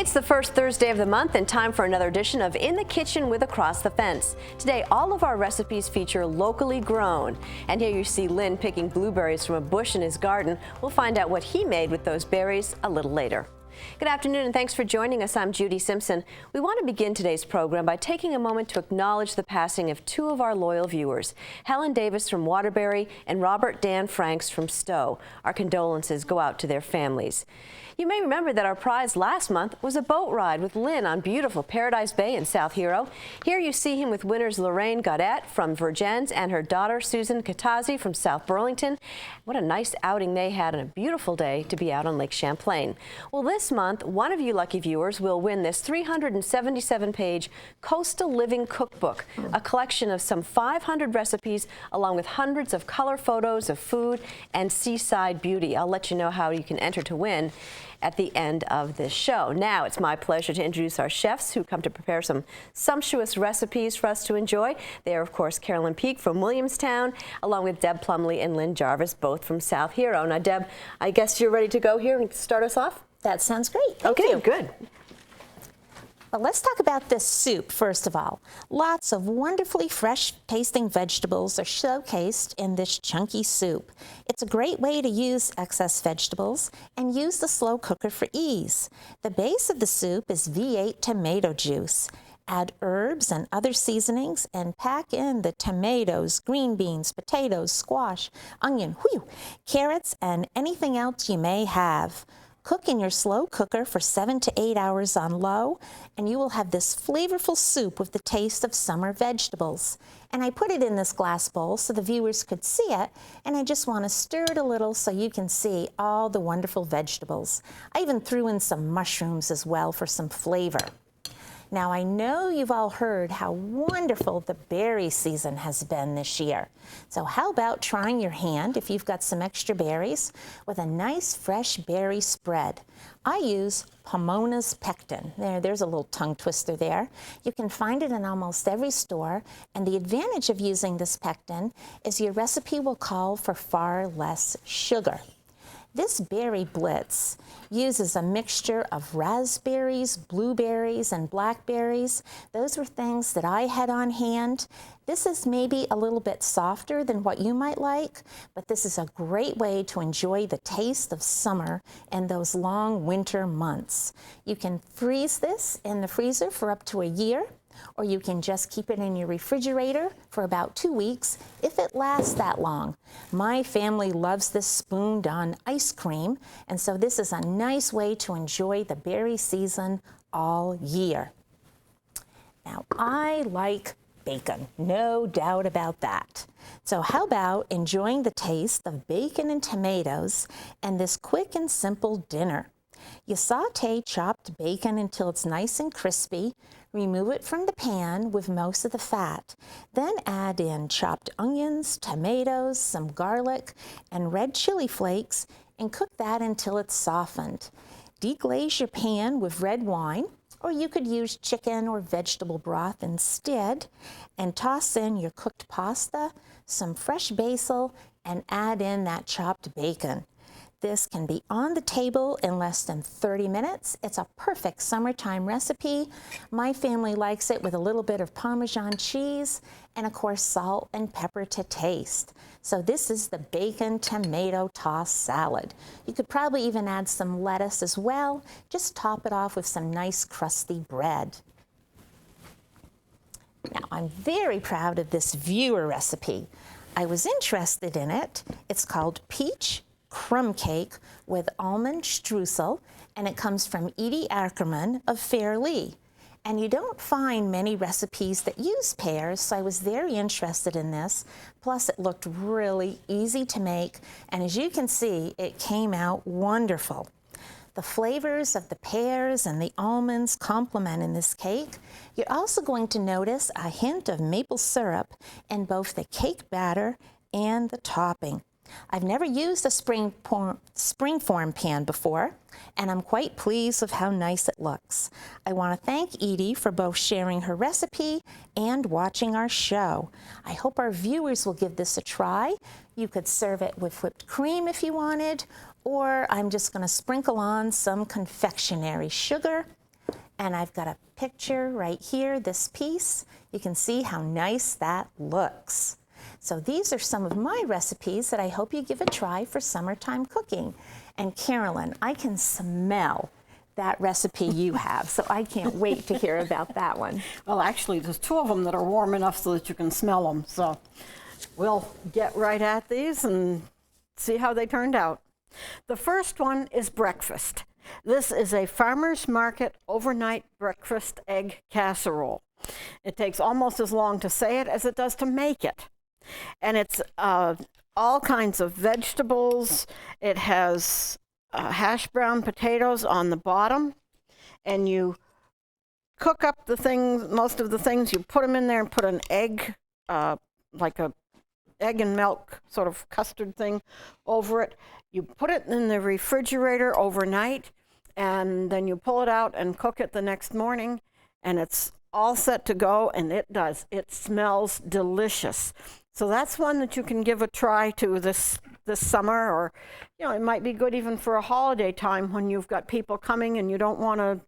It's the first Thursday of the month and time for another edition of In the Kitchen with Across the Fence. Today, all of our recipes feature locally grown. And here you see Lynn picking blueberries from a bush in his garden. We'll find out what he made with those berries a little later. Good afternoon and thanks for joining us. I'm Judy Simpson. We want to begin today's program by taking a moment to acknowledge the passing of two of our loyal viewers, Helen Davis from Waterbury and Robert Dan Franks from Stowe. Our condolences go out to their families. You may remember that our prize last month was a boat ride with Lynn on beautiful Paradise Bay in South Hero. Here you see him with winners Lorraine Gaudette from Vergennes and her daughter Susan Katazzi from South Burlington. What a nice outing they had on a beautiful day to be out on Lake Champlain. Well, this month, one of you lucky viewers will win this 377-page Coastal Living Cookbook, a collection of some 500 recipes along with hundreds of color photos of food and seaside beauty. I'll let you know how you can enter to win at the end of this show. Now it's my pleasure to introduce our chefs who come to prepare some sumptuous recipes for us to enjoy. They are, of course, Carolyn Peak from Williamstown, along with Deb Plumley and Lynn Jarvis, both from South Hero. Now, Deb, I guess you're ready to go here and start us off? That sounds great. Thank you. Good. Well, let's talk about this soup, first of all. Lots of wonderfully fresh-tasting vegetables are showcased in this chunky soup. It's a great way to use excess vegetables and use the slow cooker for ease. The base of the soup is V8 tomato juice. Add herbs and other seasonings and pack in the tomatoes, green beans, potatoes, squash, onion, carrots, and anything else you may have. Cook in your slow cooker for 7 to 8 hours on low, and you will have this flavorful soup with the taste of summer vegetables. And I put it in this glass bowl so the viewers could see it, and I just want to stir it a little so you can see all the wonderful vegetables. I even threw in some mushrooms as well for some flavor. Now, I know you've all heard how wonderful the berry season has been this year. So how about trying your hand, if you've got some extra berries, with a nice fresh berry spread? I use Pomona's Pectin. There's a little tongue twister there. You can find it in almost every store, and the advantage of using this pectin is your recipe will call for far less sugar. This berry blitz uses a mixture of raspberries, blueberries, and blackberries. Those were things that I had on hand. This is maybe a little bit softer than what you might like, but this is a great way to enjoy the taste of summer and those long winter months. You can freeze this in the freezer for up to a year, or you can just keep it in your refrigerator for about 2 weeks if it lasts that long. My family loves this spooned on ice cream, and so this is a nice way to enjoy the berry season all year. Now, I like bacon, no doubt about that. So how about enjoying the taste of bacon and tomatoes and this quick and simple dinner? You saute chopped bacon until it's nice and crispy. Remove it from the pan with most of the fat. Then add in chopped onions, tomatoes, some garlic, and red chili flakes, and cook that until it's softened. Deglaze your pan with red wine, or you could use chicken or vegetable broth instead, and toss in your cooked pasta, some fresh basil, and add in that chopped bacon. This can be on the table in less than 30 minutes. It's a perfect summertime recipe. My family likes it with a little bit of Parmesan cheese and, of course, salt and pepper to taste. So this is the bacon tomato tossed salad. You could probably even add some lettuce as well. Just top it off with some nice crusty bread. Now, I'm very proud of this viewer recipe. I was interested in it. It's called Peach Crumb Cake with Almond Streusel, and it comes from Edie Ackerman of Fairlee. And you don't find many recipes that use pears, so I was very interested in this. Plus, it looked really easy to make, and as you can see, it came out wonderful. The flavors of the pears and the almonds complement in this cake. You're also going to notice a hint of maple syrup in both the cake batter and the topping. I've never used a springform pan before, and I'm quite pleased with how nice it looks. I want to thank Edie for both sharing her recipe and watching our show. I hope our viewers will give this a try. You could serve it with whipped cream if you wanted, or I'm just going to sprinkle on some confectionery sugar. And I've got a picture right here, this piece. You can see how nice that looks. So these are some of my recipes that I hope you give a try for summertime cooking. And Carolyn, I can smell that recipe you have, so I can't wait to hear about that one. Well, actually, there's 2 of them that are warm enough so that you can smell them. So we'll get right at these and see how they turned out. The first one is breakfast. This is a farmer's market overnight breakfast egg casserole. It takes almost as long to say it as it does to make it. And it's all kinds of vegetables. It has hash brown potatoes on the bottom, and you cook up the things, most of the things, you put them in there and put an egg, like a egg and milk sort of custard thing over it. You put it in the refrigerator overnight, and then you pull it out and cook it the next morning, and it's all set to go, and it smells delicious. So that's one that you can give a try to this summer, or it might be good even for a holiday time when you've got people coming and you don't want to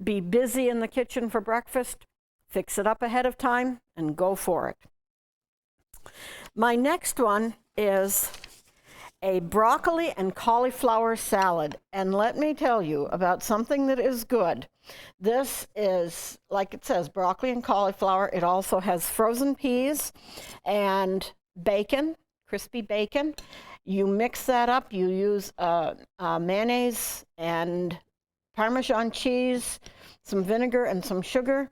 be busy in the kitchen for breakfast. Fix it up ahead of time and go for it. My next one is a broccoli and cauliflower salad, and let me tell you about something that is good. This is, like it says, broccoli and cauliflower. It also has frozen peas and bacon, crispy bacon. You mix that up. You use mayonnaise and Parmesan cheese, some vinegar and some sugar.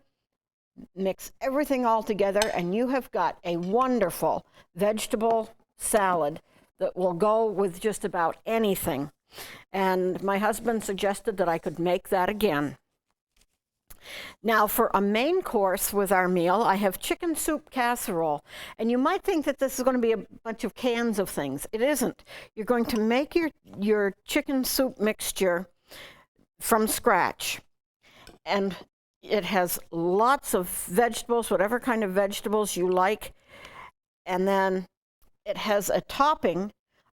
Mix everything all together, and you have got a wonderful vegetable salad that will go with just about anything. And my husband suggested that I could make that again. Now, for a main course with our meal, I have chicken soup casserole. And you might think that this is going to be a bunch of cans of things. It isn't. You're going to make your chicken soup mixture from scratch. And it has lots of vegetables, whatever kind of vegetables you like. And then it has a topping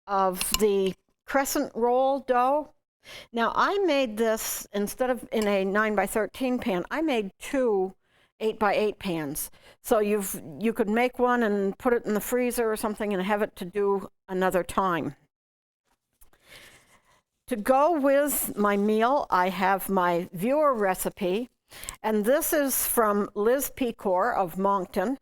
of the crescent roll dough. Now, I made this, instead of in a 9x13 pan, I made 2 8x8 pans. So you could make one and put it in the freezer or something and have it to do another time. To go with my meal, I have my viewer recipe, and this is from Liz Pecor of Moncton.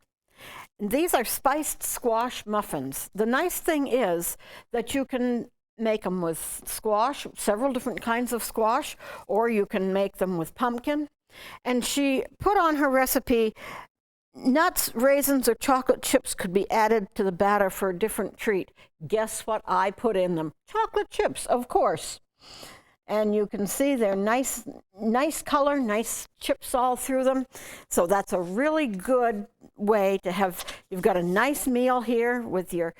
These are spiced squash muffins. The nice thing is that you can make them with squash, several different kinds of squash, or you can make them with pumpkin. And she put on her recipe, nuts, raisins, or chocolate chips could be added to the batter for a different treat. Guess what I put in them? Chocolate chips, of course. And you can see they're nice color, nice chips all through them. So that's a really good way to have, you've got a nice meal here with your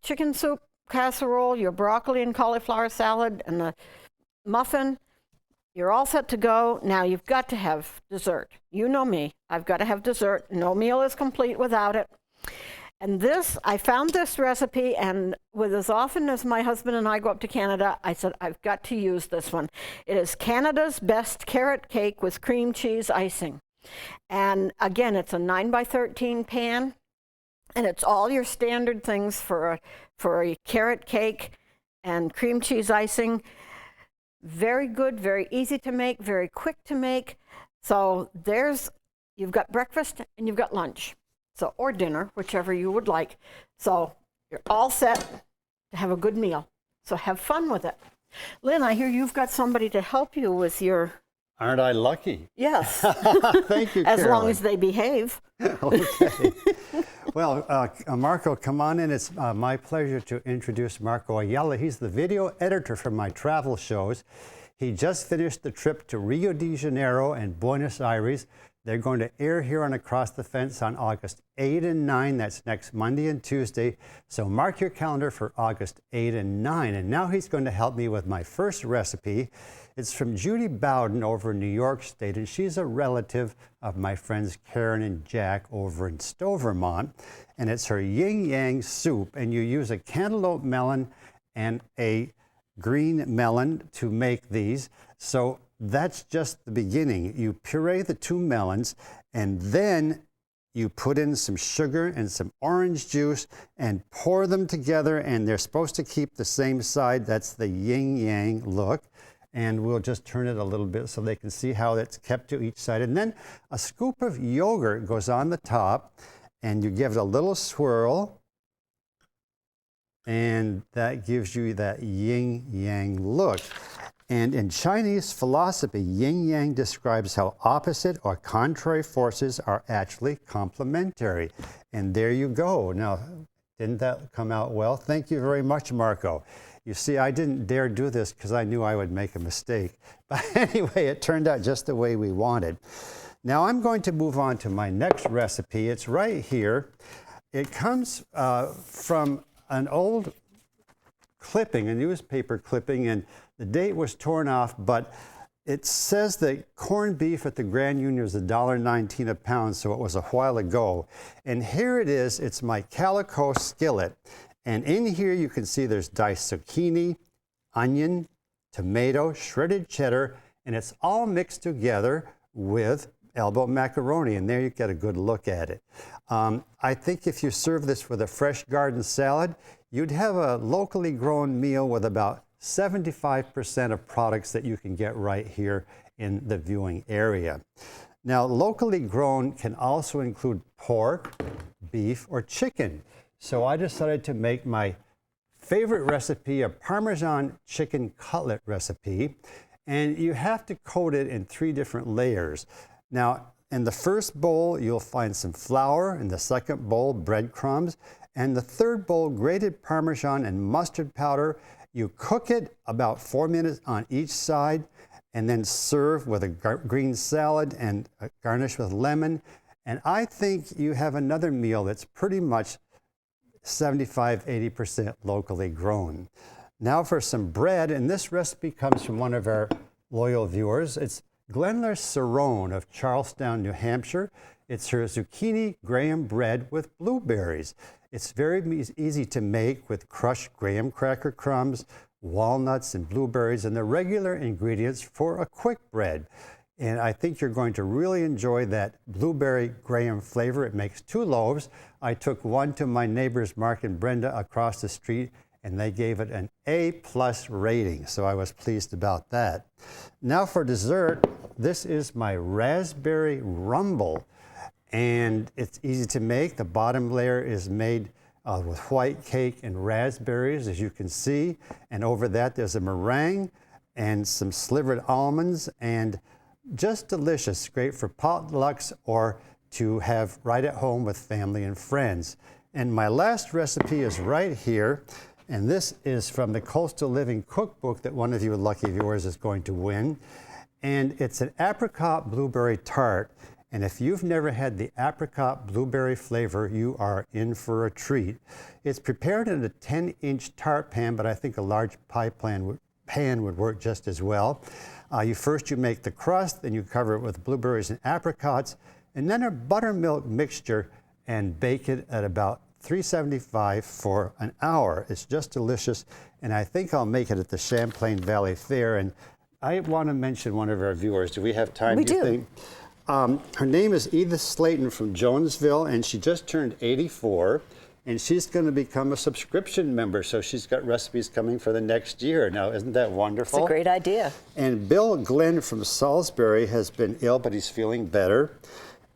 chicken soup casserole, your broccoli and cauliflower salad, and the muffin. You're all set to go. Now you've got to have dessert. You know me. I've got to have dessert. No meal is complete without it. And this, I found this recipe, and with as often as my husband and I go up to Canada, I said, I've got to use this one. It is Canada's best carrot cake with cream cheese icing. And again, it's a 9x13 pan, and it's all your standard things for a carrot cake and cream cheese icing. Very good, very easy to make, very quick to make. So you've got breakfast and you've got lunch. So, or dinner, whichever you would like. So you're all set to have a good meal. So have fun with it. Lynn, I hear you've got somebody to help you with your... Aren't I lucky? Yes. Thank you, As Carolyn. long as they behave. Okay. Well, Marco, come on in. It's my pleasure to introduce Marco Ayala. He's the video editor for my travel shows. He just finished the trip to Rio de Janeiro and Buenos Aires. They're going to air here on Across the Fence on August 8 and 9. That's next Monday and Tuesday. So mark your calendar for August 8 and 9. And now he's going to help me with my first recipe. It's from Judy Bowden over in New York State, and she's a relative of my friends Karen and Jack over in Stowe, Vermont. And it's her yin yang soup, and you use a cantaloupe melon and a green melon to make these. So that's just the beginning. You puree the 2 melons, and then you put in some sugar and some orange juice and pour them together, and they're supposed to keep the same side. That's the yin-yang look. And we'll just turn it a little bit so they can see how it's kept to each side. And then a scoop of yogurt goes on the top, and you give it a little swirl, and that gives you that yin-yang look. And in Chinese philosophy, yin-yang describes how opposite or contrary forces are actually complementary. And there you go. Now, didn't that come out well? Thank you very much, Marco. You see, I didn't dare do this because I knew I would make a mistake. But anyway, it turned out just the way we wanted. Now I'm going to move on to my next recipe. It's right here. It comes from an old clipping, a newspaper clipping, and the date was torn off, but it says that corned beef at the Grand Union was $1.19 a pound, so it was a while ago. And here it is. It's my Calico skillet. And in here you can see there's diced zucchini, onion, tomato, shredded cheddar, and it's all mixed together with elbow macaroni. And there you get a good look at it. I think if you serve this with a fresh garden salad, you'd have a locally grown meal with about 75% of products that you can get right here in the viewing area. Now, locally grown can also include pork, beef, or chicken. So I decided to make my favorite recipe, a Parmesan chicken cutlet recipe, and you have to coat it in 3 different layers. Now, in the first bowl, you'll find some flour, in the second bowl, breadcrumbs, and the third bowl, grated Parmesan and mustard powder. You cook it about 4 minutes on each side, and then serve with a green salad and garnish with lemon. And I think you have another meal that's pretty much 75–80% locally grown. Now for some bread, and this recipe comes from one of our loyal viewers. It's Glenler Cerrone of Charlestown, New Hampshire. It's her zucchini graham bread with blueberries. It's very easy to make with crushed graham cracker crumbs, walnuts, and blueberries, and the regular ingredients for a quick bread. And I think you're going to really enjoy that blueberry graham flavor. It makes 2 loaves. I took one to my neighbors, Mark and Brenda, across the street, and they gave it an A+ rating, so I was pleased about that. Now for dessert, this is my raspberry rumble, and it's easy to make. The bottom layer is made with white cake and raspberries, as you can see, and over that there's a meringue and some slivered almonds, and just delicious, great for potlucks or to have right at home with family and friends. And my last recipe is right here, and this is from the Coastal Living Cookbook that one of you lucky viewers is going to win. And it's an apricot blueberry tart. And if you've never had the apricot blueberry flavor, you are in for a treat. It's prepared in a 10-inch tart pan, but I think a large pie pan would work just as well. You make the crust, then you cover it with blueberries and apricots, and then a buttermilk mixture, and bake it at about 375 for an hour. It's just delicious, and I think I'll make it at the Champlain Valley Fair. And I want to mention one of our viewers. Do we have time? We do. You do. Think? Her name is Edith Slayton from Jonesville, and she just turned 84. And she's going to become a subscription member, so she's got recipes coming for the next year. Now, isn't that wonderful? It's a great idea. And Bill Glenn from Salisbury has been ill, but he's feeling better.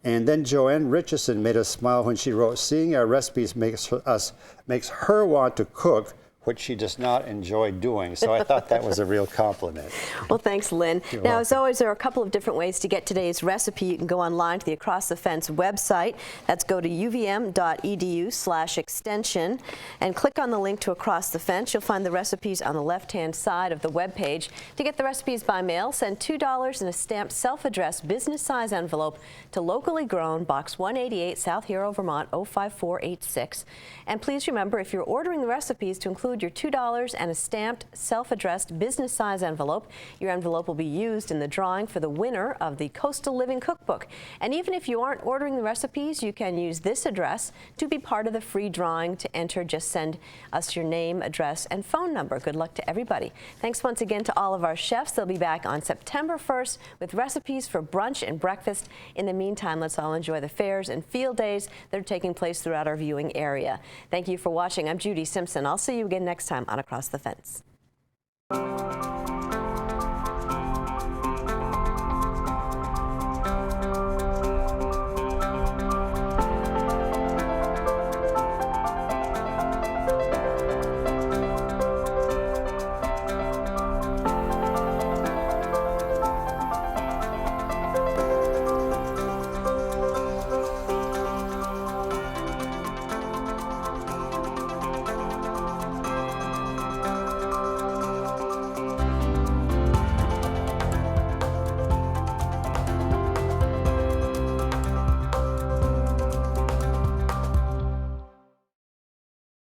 And then Joanne Richardson made us smile when she wrote, "Seeing our recipes makes her want to cook, which she does not enjoy doing." So I thought that was a real compliment. Well, thanks, Lynn. Now, as always, there are a couple of different ways to get today's recipe. You can go online to the Across the Fence website. That's go to uvm.edu/extension and click on the link to Across the Fence. You'll find the recipes on the left-hand side of the webpage. To get the recipes by mail, send $2 in a stamped self-addressed business-size envelope to Locally Grown, Box 188, South Hero, Vermont 05486. And please remember, if you're ordering the recipes, to include include your $2 and a stamped, self-addressed business-size envelope. Your envelope will be used in the drawing for the winner of the Coastal Living Cookbook. And even if you aren't ordering the recipes, you can use this address to be part of the free drawing. To enter, just send us your name, address, and phone number. Good luck to everybody. Thanks once again to all of our chefs. They'll be back on September 1st with recipes for brunch and breakfast. In the meantime, let's all enjoy the fairs and field days that are taking place throughout our viewing area. Thank you for watching. I'm Judy Simpson. I'll see you again next time on Across the Fence.